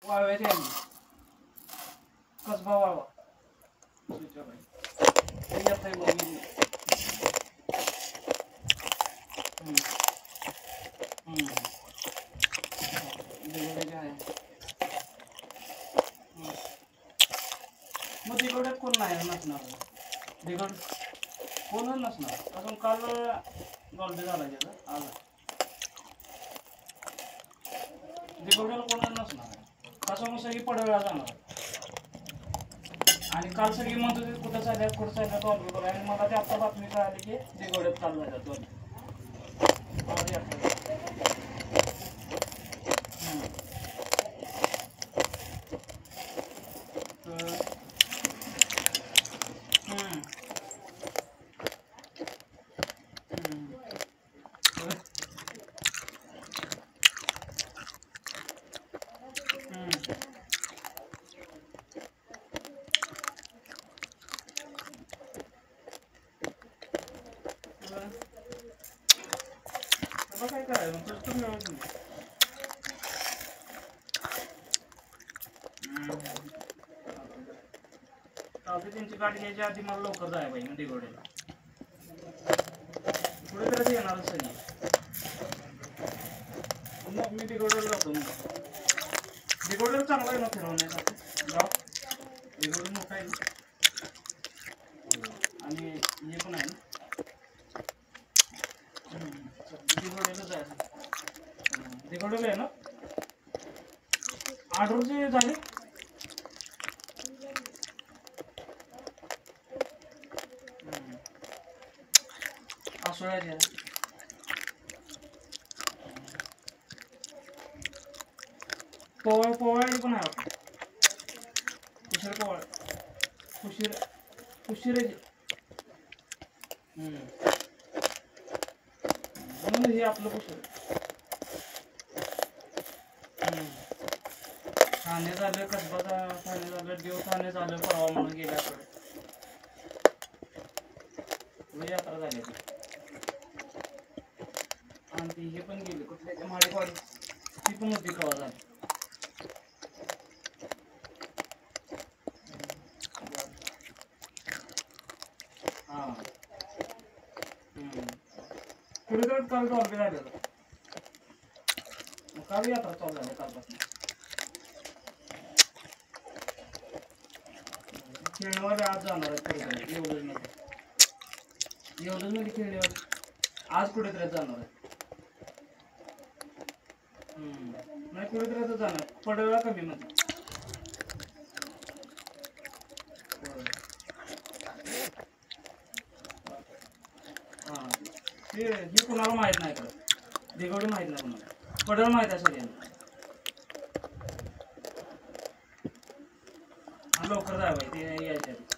वाळव्याची आली कसबा वाळवा येत आहे मग मग तिकडे कोण नाही नसणार तिकड कोणच नसणार अजून काल गॉल्डे झाला त्याचा आला तिकडे कोणच नसणार त्याच्यामुळे सगळी पडवेळा जाणार आणि काल सगळी म्हणत होती कुठं चालल्यात कुठं चालल्यात गॉल्डे बघा आणि मला ते आता बातमी कळाली की दिगवड्यात चालू झाल्यात दोन काय करायचं त्यांची गाडी घ्यायच्या आधी मला लवकर जायला पाहिजे दिगवड्याला पुढे तर येणार सगळी मग मी दिगवड्याला जातो दिगवड्याला चांगला आहे ना फिरवण्यासाठी गाव दिगवडी मोठा आहे आणि हे पण आहे दिगवड्याला जायचं दिगवड्याला आहे ना ऑर्डरचे झाले असोळ्याचे पोवाळी पण आहे कुशीर पोवाळ कुशीराचे म्हणून हे आपलं कुशीर ठाणे झालं कसबा ठाणे झालं देव ठाणे झालं परवा म्हणून गेल्याकडे यात्रा झाली आणि ती हे पण गेली कुठल्या माडेवाडी ती पण होती कवा झाली हा पुढे तर काल डॉल्बी झालेलं काल यात्रा चालू झाली कालपासून खेळणेवाले आज जाणार आहेत एवढंच मध्ये खेळणेवाले आज कुठेतरी जाणार आहे नाही कुठेतरी जाणार पडवेळा कमी मध्ये हां हे कुणाला माहीत नाही का दिगवडी माहीत नाही कुणाला पडवेळ माहीत आहे सगळ्यांना लवकर जावं ते यायच्या